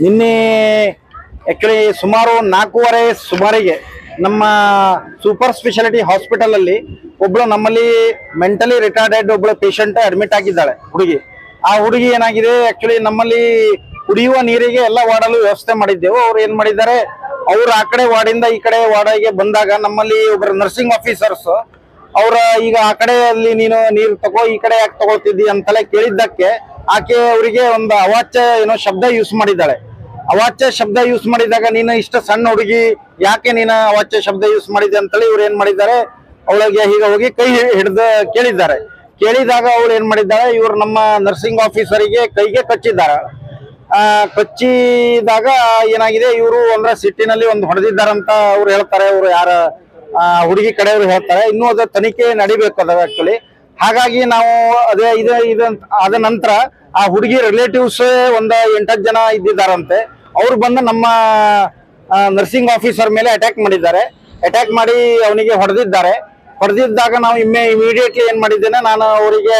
ನಿನ್ನೆ ಆಕ್ಚುಲಿ ಸುಮಾರು 4:15 ಸುಮಾರಿಗೆ ನಮ್ಮ ಸೂಪರ್ ಸ್ಪೆಷಾಲಿಟಿ ಹಾಸ್ಪಿಟಲ್ ಅಲ್ಲಿ ಒಬ್ಳು ನಮ್ಮಲ್ಲಿ ಮೆಂಟಲಿ ರಿಟಾರ್ಡೆಡ್ ಒಬ್ಳು ಪೇಷಂಟ್ ಅಡ್ಮಿಟ್ ಆಗಿದ್ದಾಳೆ ಹುಡುಗಿ. ಆ ಹುಡುಗಿ ಏನಾಗಿದೆ ಆಕ್ಚುಲಿ ನಮ್ಮಲ್ಲಿ ಕುಡಿಯುವ ನೀರಿಗೆ ಎಲ್ಲ ವಾರ್ಡಲ್ಲೂ ವ್ಯವಸ್ಥೆ ಮಾಡಿದ್ದೆವು. ಅವ್ರು ಏನ್ ಮಾಡಿದ್ದಾರೆ, ಅವ್ರು ಆ ಕಡೆ ವಾರ್ಡಿಂದ ಈ ಕಡೆ ವಾರ್ಡಿಗೆ ಬಂದಾಗ ನಮ್ಮಲ್ಲಿ ಒಬ್ಬರು ನರ್ಸಿಂಗ್ ಆಫೀಸರ್ಸ್ ಅವ್ರ ಈಗ ಆ ಕಡೆ ಅಲ್ಲಿ ನೀನು ನೀರು ತಗೋ, ಈ ಕಡೆ ಯಾಕೆ ತಗೊಳ್ತಿದ್ದಿ ಅಂತೆಲ್ಲ ಕೇಳಿದ್ದಕ್ಕೆ ಆಕೆ ಅವರಿಗೆ ಒಂದು ಅವಾಚ್ಯ ಏನೋ ಶಬ್ದ ಯೂಸ್ ಮಾಡಿದ್ದಾಳೆ. ಅವಾಚ್ಯ ಶಬ್ದ ಯೂಸ್ ಮಾಡಿದಾಗ ನೀನು ಇಷ್ಟ ಸಣ್ಣ ಹುಡುಗಿ ಯಾಕೆ ನೀನು ಅವಾಚ್ಯ ಶಬ್ದ ಯೂಸ್ ಮಾಡಿದೆ ಅಂತೇಳಿ ಇವ್ರು ಏನ್ ಮಾಡಿದ್ದಾರೆ, ಅವಳಿಗೆ ಈಗ ಹೋಗಿ ಕೈ ಹಿಡಿದು ಕೇಳಿದ್ದಾರೆ. ಕೇಳಿದಾಗ ಅವಳು ಏನ್ ಮಾಡಿದ್ದಾಳೆ, ಇವ್ರು ನಮ್ಮ ನರ್ಸಿಂಗ್ ಆಫೀಸರಿಗೆ ಕೈಗೆ ಕಚ್ಚಿದ್ದಾರೆ. ಕಚ್ಚಿದಾಗ ಏನಾಗಿದೆ, ಇವರು ಒಂದ್ರ ಸಿಟ್ಟಿನಲ್ಲಿ ಒಂದು ಹೊಡೆದಿದ್ದಾರಂತ ಅವ್ರು ಹೇಳ್ತಾರೆ. ಅವ್ರು ಯಾರ ಹುಡುಗಿ ಕಡೆಯವರು ಹೇಳ್ತಾರೆ. ಇನ್ನೂ ಅದ ತನಿಖೆ ನಡಿಬೇಕು ಅದ ಆಕ್ಚುಲಿ. ಹಾಗಾಗಿ ನಾವು ಅದೇ ಇದು ಆದ ನಂತರ ಆ ಹುಡುಗಿ ರಿಲೇಟಿವ್ಸ್ ಒಂದ 8-10 ಜನ ಇದ್ದಿದ್ದಾರಂತೆ. ಅವ್ರು ಬಂದು ನಮ್ಮ ನರ್ಸಿಂಗ್ ಆಫೀಸರ್ ಮೇಲೆ ಅಟ್ಯಾಕ್ ಮಾಡಿದ್ದಾರೆ. ಅಟ್ಯಾಕ್ ಮಾಡಿ ಅವನಿಗೆ ಹೊಡೆದಿದ್ದಾಗ ನಾವು ಇಮಿಡಿಯೇಟ್ಲಿ ಏನ್ ಮಾಡಿದ್ದೇನೆ, ನಾನು ಅವರಿಗೆ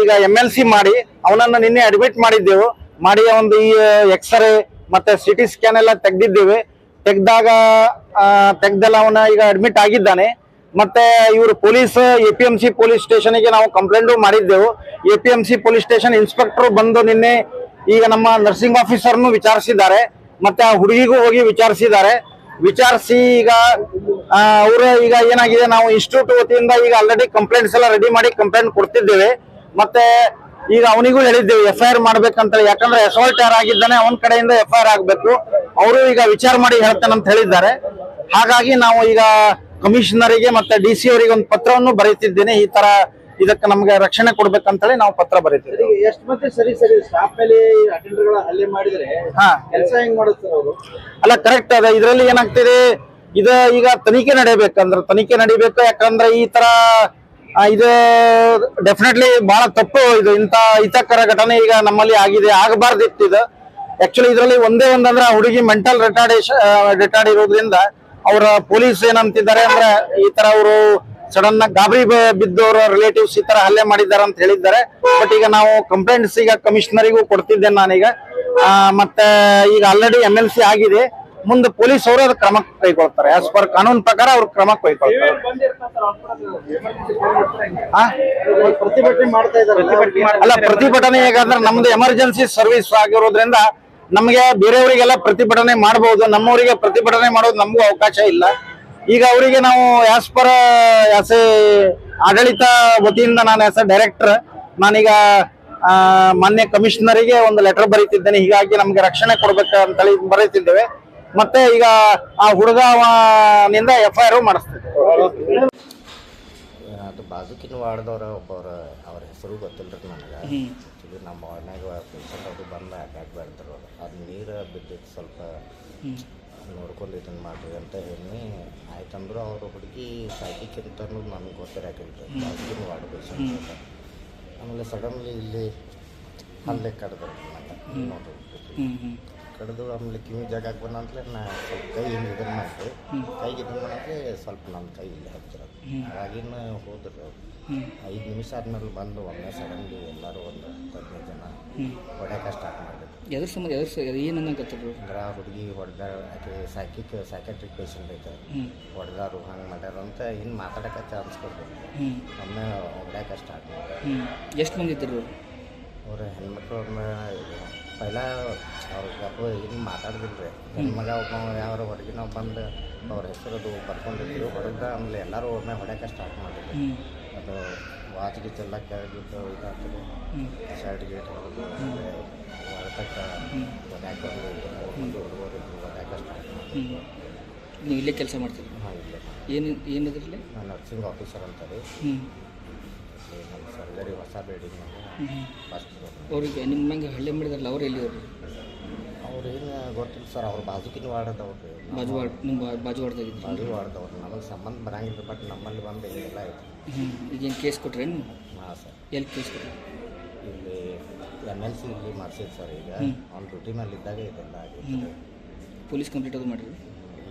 ಈಗ MLC ಮಾಡಿ ಅವನನ್ನು ನಿನ್ನೆ ಅಡ್ಮಿಟ್ ಮಾಡಿದ್ದೆವು. ಮಾಡಿ ಒಂದು ಈ ಎಕ್ಸ್ರೇ ಮತ್ತೆ CT ಸ್ಕ್ಯಾನ್ ಎಲ್ಲ ತೆಗ್ದಿದ್ದೇವೆ. ತೆಗ್ದೆಲ್ಲ ಅವನ ಈಗ ಅಡ್ಮಿಟ್ ಆಗಿದ್ದಾನೆ. ಮತ್ತೆ ಇವರು ಪೊಲೀಸ್ APMC ಪೊಲೀಸ್ ಸ್ಟೇಷನ್ಗೆ ನಾವು ಕಂಪ್ಲೇಂಟ್ ಮಾಡಿದ್ದೆವು. APMC ಪೊಲೀಸ್ ಸ್ಟೇಷನ್ ಇನ್ಸ್ಪೆಕ್ಟರ್ ಬಂದು ನಿನ್ನೆ ಈಗ ನಮ್ಮ ನರ್ಸಿಂಗ್ ಆಫೀಸರ್ನು ವಿಚಾರಿಸಿದ್ದಾರೆ. ಮತ್ತೆ ಆ ಹುಡುಗಿಗೂ ಹೋಗಿ ವಿಚಾರಿಸಿ ಈಗ ಅವರು ಈಗ ಏನಾಗಿದೆ, ನಾವು ಇನ್ಸ್ಟಿಟ್ಯೂಟ್ ವತಿಯಿಂದ ಈಗ ಆಲ್ರೆಡಿ ಕಂಪ್ಲೇಂಟ್ಸ್ ಎಲ್ಲ ರೆಡಿ ಮಾಡಿ ಕಂಪ್ಲೇಂಟ್ ಕೊಡ್ತಿದ್ದೇವೆ. ಮತ್ತೆ ಈಗ ಅವನಿಗೂ ಹೇಳಿದ್ದೇವೆ FIR ಮಾಡ್ಬೇಕಂತ. ಯಾಕಂದ್ರೆ ಅಸಾಲ್ಟ್ ಯಾರಾಗಿದ್ದಾನೆ ಅವನ ಕಡೆಯಿಂದ FIR ಆಗ್ಬೇಕು. ಅವರು ಈಗ ವಿಚಾರ ಮಾಡಿ ಹೇಳ್ತಾನಂತ ಹೇಳಿದ್ದಾರೆ. ಹಾಗಾಗಿ ನಾವು ಈಗ ಕಮಿಷನರಿಗೆ ಮತ್ತೆ DC ಅವರಿಗೆ ಒಂದು ಪತ್ರವನ್ನು ಬರೀತಿದ್ದೇನೆ. ಈ ತರ ಇದಕ್ಕೆ ನಮ್ಗೆ ರಕ್ಷಣೆ ಕೊಡ್ಬೇಕಂತೇಳಿ ನಾವು ಪತ್ರ ಬರೀತಿದ್ದೇವೆ. ಎಷ್ಟು ಮತ್ತೆ ಸರಿ ಸ್ಟಾಫ್ ಮೇಲೆ ಅಟೆಂಡರ್ಗಳ ಹಲ್ಲೆ ಮಾಡಿದ್ರೆ ಕೆಲಸ ಹೆಂಗ್ ಮಾಡುತ್ತಾರೆ ಅವರು? ಅಲ್ಲ, ಕರೆಕ್ಟ್ ಅದ. ಇದ್ರಲ್ಲಿ ಏನಾಗ್ತಿದೆ, ಈಗ ತನಿಖೆ ನಡಿಬೇಕು. ಯಾಕಂದ್ರೆ ಈ ತರ ಇದು ಡೆಫಿನೆಟ್ಲಿ ಬಹಳ ತಪ್ಪು. ಇದು ಇಂತ ಹಿತಕರ ಘಟನೆ ಈಗ ನಮ್ಮಲ್ಲಿ ಆಗಿದೆ, ಆಗಬಾರ್ದಿತ್ತು ಇದು. ಆಕ್ಚುಲಿ ಇದರಲ್ಲಿ ಒಂದಂದ್ರೆ ಹುಡುಗಿ ಮೆಂಟಲ್ ರಿಟಾರ್ಡ್ ಇರೋದ್ರಿಂದ ಅವರ ಪೊಲೀಸ್ ಏನಂತಿದ್ದಾರೆ ಅಂದ್ರೆ, ಈ ತರ ಅವರು ಸಡನ್ ಆಗಿ ಗಾಬರಿ ಬಿದ್ದವರ ರಿಲೇಟಿವ್ಸ್ ಈ ತರ ಹಲ್ಲೆ ಮಾಡಿದ್ದಾರೆ ಅಂತ ಹೇಳಿದ್ದಾರೆ. ಬಟ್ ಈಗ ನಾವು ಕಂಪ್ಲೇಂಟ್ಸ್ ಈಗ ಕಮಿಷನರಿಗೂ ಕೊಡ್ತಿದ್ದೇನೆ ನಾನೀಗ. ಮತ್ತೆ ಈಗ ಆಲ್ರೆಡಿ MLC ಆಗಿದೆ. ಮುಂದೆ ಪೊಲೀಸ್ ಅವರು ಅದ್ರ ಕ್ರಮ ಕೈಗೊಳ್ತಾರೆ. ಆಸ್ ಪರ್ ಕಾನೂನು ಪ್ರಕಾರ ಅವ್ರ ಕ್ರಮ ಕೈಗೊಳ್ತಾರೆ. ಪ್ರತಿಭಟನೆ ಮಾಡ್ತಾ ಇದ್ದಾರೆ. ಅಲ್ಲ, ಪ್ರತಿಭಟನೆ ಹೇಗಂದ್ರೆ ನಮ್ದು ಎಮರ್ಜೆನ್ಸಿ ಸರ್ವಿಸ್ ಆಗಿರೋದ್ರಿಂದ ನಮ್ಗೆ ಬೇರೆಯವರಿಗೆಲ್ಲ ಪ್ರತಿಭಟನೆ ಮಾಡಬಹುದು, ನಮ್ಮವರಿಗೆ ಪ್ರತಿಭಟನೆ ಮಾಡೋದು ನಮಗೂ ಅವಕಾಶ ಇಲ್ಲ. ಈಗ ಅವರಿಗೆ ನಾವು ಆಸ್ ಎ ಆಡಳಿತ ವತಿಯಿಂದ ನಾನು ಆಸ್ ಎ ಡೈರೆಕ್ಟರ್ ನಾನೀಗ ಮಾನ್ಯ ಕಮಿಷನರಿಗೆ ಒಂದು ಲೆಟರ್ ಬರೀತಿದ್ದೇನೆ. ಹೀಗಾಗಿ ನಮ್ಗೆ ರಕ್ಷಣೆ ಕೊಡ್ಬೇಕು ಅಂತೇಳಿ ಬರೀತಿದ್ದೇವೆ. ಮತ್ತೆ ಈಗ ಆ ಹುಡುಗನಿಂದ FIR ಮಾಡಿಸ್ತಿದ್ದೇವೆ. ಅದು ಬಾಜುಕಿನ ವಾರ್ಡ್ದವ್ರ ಒಬ್ಬವ್ರ ಅವ್ರ ಹೆಸರು ಗೊತ್ತಿಲ್ಲರಿ ನನಗೆ. ಆ್ಯಕ್ಚುಲಿ ನಮ್ಮ ವಾರ್ಡ್ನಾಗ ಪೇಷಂಟ್ ಅದು ಬಂದು ಅಟ್ಯಾಕ್ ಮಾಡ್ತಾರೆ. ಅದು ನೀರು ಬಿದ್ದಿತ್ತು, ಸ್ವಲ್ಪ ನೋಡ್ಕೊಂಡು ಇದನ್ನು ಮಾಡಿರಿ ಅಂತ ಹೇಳಿ ಆಯ್ತಂದ್ರು. ಅವರು ಹುಡುಗಿ ಸಾಕಿಕ್ಕಿಂತ ನನಗೆ ಗೊತ್ತಿರಾಕಿಲ್ರಿ, ಬಾಜುಕಿನ ವಾರ್ಡ್ ಪೇಷಂಟ್ ಅಂತ. ಆಮೇಲೆ ಸಡನ್ಲಿ ಇಲ್ಲಿ ಹಲ್ಲೆ ಕಡ್ದು ನೋಡ್ರಿ, ಕಡ್ದು ಆಮೇಲೆ ಕಿವಿ ಜಾಗಕ್ಕೆ ಬಂದಂತಲೇ ನಾ ಸ್ವಲ್ಪ ಕೈ ಹಿಂಗೆ ಇದನ್ನು ಮಾಡಿರಿ. ಕೈಗೆ ಇದನ್ನು ಮಾಡಿದ್ರೆ ಸ್ವಲ್ಪ ನನ್ನ ಕೈ ಇಲ್ಲಿ ಹಚ್ಚಿರೋದು. ಹಾಗಿನ ಹೋದ್ರು 5 ನಿಮಿಷ ಆದ್ಮೇಲೆ ಬಂದು ಒಮ್ಮೆ ಸಡನ್ಲಿ ಎಲ್ಲರೂ ಒಂದು 15 ಜನ ಹೊಡ್ಯಾಕೆ ಸ್ಟಾರ್ಟ್ ಮಾಡಿದ್ರು. ಎದ್ರ ಸಂಬಂಧ ಏನನ್ನಕತ್ತರು ಅಂದ್ರೆ ಹುಡುಗಿ ಹೊಡೆದ, ಆಕೆ ಸೈಕ್ಯಾಟ್ರಿಕ್ ಪೇಷಂಟ್ ಐತೆ, ಹೊಡೆದಾರು ಹಂಗೆ ಮಾಡ್ಯಾರ ಅಂತ ಇನ್ನು ಮಾತಾಡೋಕೆ ಚಾನ್ಸ್ ಕೊಡ್ಬೇಕು. ಒಮ್ಮೆ ಹೊಡ್ಯಾಕೆ ಸ್ಟಾರ್ಟ್ ಮಾಡಿದ್ರು. ಎಷ್ಟು ಮಂದಿ ಇದ್ದರು ಅವ್ರ ಹೆಣ್ಮಕ್ಳು? ಅವ್ರನ್ನ ಪೈಲ ಅವ್ರಿಗೆ ಇನ್ನು ಮಾತಾಡ್ದಿಲ್ರಿ. ಹೆಣ್ಮಗ ಒಬ್ಬ ಯಾರು ಹೊರಗೆ ನಾವು ಬಂದು ಅವ್ರ ಹೆಸರದು ಬರ್ಕೊಂಡಿದ್ರು, ಹೊಡೆದ. ಆಮೇಲೆ ಎಲ್ಲರೂ ಒಮ್ಮೆ ಹೊಡ್ಯಾಕೆ ಸ್ಟಾರ್ಟ್ ಮಾಡಿದ್ರು. ಅದು ವಾಚ್ ಗೀಚ್ ಎಲ್ಲ ಕೆಳಗಿಟ್ಟು ಇದಾಗ್ತದೆ, ಶರ್ಟ್ ಗೀಟ್ ಹೊಡೆದು ಹೊರತಕ್ಕ ಹೊಡ್ಯಾಕೆ ಹುಡುಗರು ಹೊಡ್ಯಾಕೆ ಸ್ಟಾರ್ಟ್ ಮಾಡಿ. ನೀವು ಇಲ್ಲೇ ಕೆಲಸ ಮಾಡ್ತೀರಿ? ಹಾಂ, ಇಲ್ಲೇ. ಏನಿದ್ರಲ್ಲಿ? ನಾನು ನರ್ಸಿಂಗ್ ಆಫೀಸರ್ ಅಂತಾರೆ. ನಮ್ಮ ಸರ್ಜರಿ ಹೊಸ ಬಿಲ್ಡಿಂಗ್ನಾಗ ಫಸ್ಟ್ ಫ್ಲೋರ್. ಅವ್ರಿಗೆ ನಿಮ್ಮ ಮ್ಯಾಂಗೆ ಹಳ್ಳಿ ಮಾಡಿದಾರಲ್ಲ, ಅವ್ರು ಎಲ್ಲಿ ಅವ್ರು? ಅವ್ರೇನು ಗೊತ್ತಿಲ್ಲ ಸರ್. ಅವ್ರು ಬಾಜುಕಿನ ವಾರ್ಡದವ್ರು, ಬಾಜು ವಾರ್ಡ್ದಾಗಿದ್ದು. ಬಾಜು ವಾರ್ಡದವ್ರು. ನಮಗೆ ಸಂಬಂಧ ಬರಂಗಿಲ್ಲ. ಬಟ್ ನಮ್ಮಲ್ಲಿ ಬಂದು ಹಿಂಗೆಲ್ಲ ಐತೆ. ಈಗೇನು ಕೇಸ್ ಕೊಟ್ರೆ? ಹಾಂ ಸರ್. ಎಲ್ಲಿ ಕೇಸ್ ಕೊಟ್ರಿ? ಇಲ್ಲಿ MLC ಇಲ್ಲಿ ಮಾಡಿಸಿದ್ದು ಸರ್. ಈಗ ಅವ್ನು ಡ್ಯೂಟಿ ಮೇಲೆ ಇದ್ದಾಗ ಇದೆಲ್ಲ ಆಗಿದೆ. ಪೊಲೀಸ್ ಕಂಪ್ಲೇಂಟ್ ಅದು ಮಾಡಿರಿ?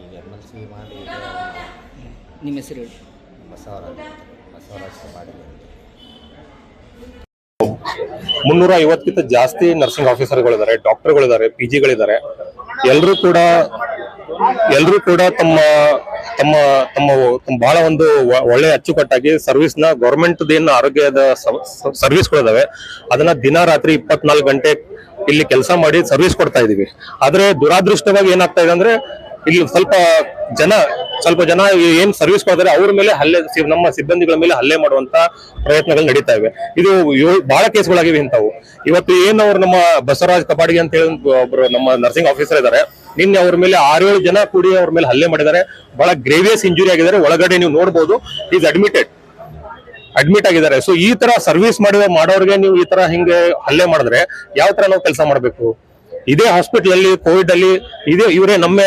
ಈಗ MLC ಮಾಡಿ ನಿಮ್ಮ ಹೆಸರು ಹೇಳಿ? ಬಸವರಾಜ್ ಕಪಾಡಿ ಅಂತ. 350ಕ್ಕಿಂತ ಜಾಸ್ತಿ ನರ್ಸಿಂಗ್ ಆಫೀಸರ್ಗಳಿದ್ದಾರೆ, ಡಾಕ್ಟರ್ಗಳಿದ್ದಾರೆ, PGಗಳಿದ್ದಾರೆ. ಎಲ್ಲರೂ ಕೂಡ ತಮ್ಮ ತಮ್ಮ ತಮ್ಮ ಬಹಳ ಒಂದು ಒಳ್ಳೆ ಅಚ್ಚುಕಟ್ಟಾಗಿ ಸರ್ವಿಸ್ ನ ಗೌರ್ಮೆಂಟ್ ಏನು ಆರೋಗ್ಯದ ಸರ್ವಿಸ್ಗಳಿದಾವೆ ಅದನ್ನ ದಿನ ರಾತ್ರಿ 24 ಗಂಟೆ ಇಲ್ಲಿ ಕೆಲಸ ಮಾಡಿ ಸರ್ವಿಸ್ ಕೊಡ್ತಾ ಇದೀವಿ. ಆದ್ರೆ ದುರಾದೃಷ್ಟವಾಗಿ ಏನಾಗ್ತಾ ಇದೆ ಅಂದ್ರೆ ಇಲ್ಲಿ ಸ್ವಲ್ಪ ಜನ ಏನ್ ಸರ್ವಿಸ್ ಕೊಡ್ತಾರೆ ಅವ್ರ ಮೇಲೆ ನಮ್ಮ ಸಿಬ್ಬಂದಿಗಳ ಮೇಲೆ ಹಲ್ಲೆ ಮಾಡುವಂತ ಪ್ರಯತ್ನಗಳು ನಡೀತಾ ಇವೆ. ಇದು ಬಹಳ ಕೇಸ್ಗಳಾಗಿವೆ ಇಂಥವು. ಇವತ್ತು ಏನು ಅವ್ರು ನಮ್ಮ ಬಸವರಾಜ್ ಕಪಾಡಿಗೆ ಅಂತ ಹೇಳಿ ಒಬ್ರು ನಮ್ಮ ನರ್ಸಿಂಗ್ ಆಫೀಸರ್ ಇದ್ದಾರೆ, ನಿನ್ನೆ ಅವ್ರ ಮೇಲೆ 6-7 ಜನ ಕೂಡಿ ಅವ್ರ ಮೇಲೆ ಹಲ್ಲೆ ಮಾಡಿದ್ದಾರೆ. ಬಹಳ ಗ್ರೇವಿಯಸ್ ಇಂಜುರಿ ಆಗಿದ್ದಾರೆ. ಒಳಗಡೆ ನೀವು ನೋಡ್ಬೋದು, ಈಸ್ ಅಡ್ಮಿಟ್ ಆಗಿದ್ದಾರೆ. ಸೊ ಈ ತರ ಸರ್ವಿಸ್ ಮಾಡೋರಿಗೆ ನೀವು ಈ ತರ ಹಿಂಗೆ ಹಲ್ಲೆ ಮಾಡಿದ್ರೆ ಯಾವ ತರ ನಾವು ಕೆಲಸ ಮಾಡ್ಬೇಕು? ಇದೇ ಹಾಸ್ಪಿಟಲ್ ಅಲ್ಲಿ ಕೋವಿಡ್ ಅಲ್ಲಿ ಇವರೇ ನಮ್ಮ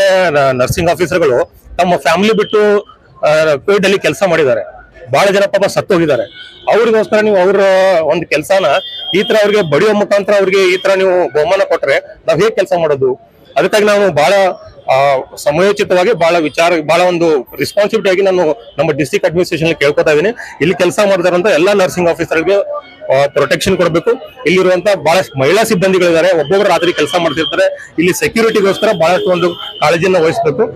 ನರ್ಸಿಂಗ್ ಆಫೀಸರ್ಗಳು ತಮ್ಮ ಫ್ಯಾಮಿಲಿ ಬಿಟ್ಟು ಕೋವಿಡ್ ಅಲ್ಲಿ ಕೆಲಸ ಮಾಡಿದ್ದಾರೆ. ಬಹಳ ಜನ ಪಾಪ ಸತ್ತು ಹೋಗಿದ್ದಾರೆ. ಅವ್ರಿಗೋಸ್ಕರ ನೀವು ಅವ್ರ ಒಂದು ಕೆಲಸನ ಈ ತರ ಅವ್ರಿಗೆ ಬಡಿಯೋ ಮುಖಾಂತರ ಅವ್ರಿಗೆ ಈ ತರ ನೀವು ಬಹುಮಾನ ಕೊಟ್ರೆ ನಾವ್ ಹೇಗ್ ಕೆಲಸ ಮಾಡೋದು? ಅದಕ್ಕಾಗಿ ನಾವು ಬಹಳ ಸಮಯೋಚಿತವಾಗಿ ಬಹಳ ಒಂದು ರೆಸ್ಪಾನ್ಸಿಬಿಲಿಟಿ ಆಗಿ ನಾನು ನಮ್ಮ ಡಿಸ್ಟ್ರಿಕ್ಟ್ ಅಡ್ಮಿನಿಸ್ಟ್ರೇಷನ್ ಕೇಳ್ಕೊತಾ ಇದೀನಿ. ಇಲ್ಲಿ ಕೆಲಸ ಮಾಡ್ತಾರಂತ ಎಲ್ಲಾ ನರ್ಸಿಂಗ್ ಆಫೀಸರ್ಗೆ ಪ್ರೊಟೆಕ್ಷನ್ ಕೊಡಬೇಕು. ಇಲ್ಲಿರುವಂತ ಬಹಳ ಮಹಿಳಾ ಸಿಬ್ಬಂದಿಗಳಿದ್ದಾರೆ, ಒಬ್ಬೊಬ್ರು ರಾತ್ರಿ ಕೆಲಸ ಮಾಡ್ತಿರ್ತಾರೆ. ಇಲ್ಲಿ ಸೆಕ್ಯೂರಿಟಿಗೋಸ್ಕರ ಬಹಳಷ್ಟು ಒಂದು ಕಾಳಜಿಯನ್ನು ವಹಿಸಬೇಕು.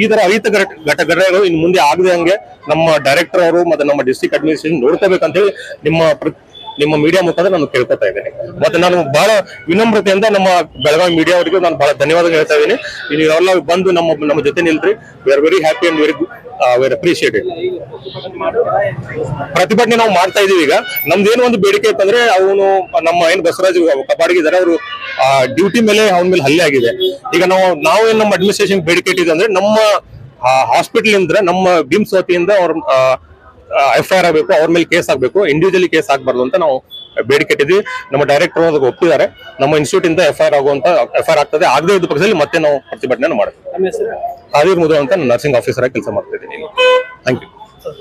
ಈ ತರ ಅಹಿತ ಘಟನೆಗಳು ಇನ್ನು ಮುಂದೆ ಆಗದೆ ಹಂಗೆ ನಮ್ಮ ಡೈರೆಕ್ಟರ್ ಅವರು ಮತ್ತೆ ನಮ್ಮ ಡಿಸ್ಟ್ರಿಕ್ಟ್ ಅಡ್ಮಿನಿಸ್ಟ್ರೇಷನ್ ನೋಡ್ಕೋಬೇಕಂತ ಹೇಳಿ ನಿಮ್ಮ ಮೀಡಿಯಾ ಮುಖಾಂತರ ನಾನು ಕೇಳ್ಕೊತಾ ಇದ್ದೇನೆ. ಮತ್ತೆ ನಾನು ಬಹಳ ವಿನಮ್ರತೆಯಿಂದ ನಮ್ಮ ಬೆಳಗಾವಿ ಮೀಡಿಯಾ ಅವರಿಗೆ ನಾನು ಬಹಳ ಧನ್ಯವಾದ ಹೇಳ್ತಾ ಇದ್ದೀನಿ. ನೀವೆಲ್ಲ ಬಂದು ನಮ್ಮ ಜೊತೆ ನಿಲ್ರಿ. We are very happy and very appreciated. ಪ್ರತಿಭಟನೆ ನಾವು ಮಾಡ್ತಾ ಇದೀವಿ. ಈಗ ನಮ್ದೇನು ಒಂದು ಬೇಡಿಕೆ ಇತ್ತಂದ್ರೆ ಅವನು ನಮ್ಮ ಏನ್ ಬಸವರಾಜ್ ಕಪಾಡಿಗಿದ್ದಾರೆ, ಅವರು ಡ್ಯೂಟಿ ಮೇಲೆ ಅವನ ಮೇಲೆ ಹಲ್ಲೆ ಆಗಿದೆ. ಈಗ ನಾವು ಏನ್ ನಮ್ಮ ಅಡ್ಮಿನಿಸ್ಟ್ರೇಷನ್ ಬೇಡಿಕೆ ಇಟ್ಟಿದೆ ಅಂದ್ರೆ ನಮ್ಮ ಹಾಸ್ಪಿಟಲ್ ಇಂದ ನಮ್ಮ ಬಿಮ್ಸ್ ವತಿಯಿಂದ ಅವ್ರ FIR ಆಗಬೇಕು, ಅವ್ರ ಮೇಲೆ ಕೇಸ್ ಆಗ್ಬೇಕು, ಇಂಡಿವಿಜುವಲಿ ಕೇಸ್ ಆಗ್ಬಾರ್ದು ಅಂತ ನಾವು ಬೇಡಿಕೆ ಇಟ್ಟಿದ್ವಿ. ನಮ್ಮ ಡೈರೆಕ್ಟರ್ ಅದಕ್ಕೆ ಒಪ್ಪಿದ್ದಾರೆ. ನಮ್ಮ ಇನ್ಸ್ಟಿಟ್ಯೂಟ್ ಇಂದ FIR ಆಗ್ತದೆ. ಆಗದೇ ಇದ್ದ ಪಕ್ಷದಲ್ಲಿ ಮತ್ತೆ ನಾವು ಪ್ರತಿಭಟನೆ ಮಾಡ್ತೀವಿ. ಹಾದಿರ್ ಮುದು ಅಂತ ನರ್ಸಿಂಗ್ ಆಫೀಸರ್ ಆಗಿ ಕೆಲಸ ಮಾಡ್ತಾ ಇದ್ದೀನಿ. Thank you.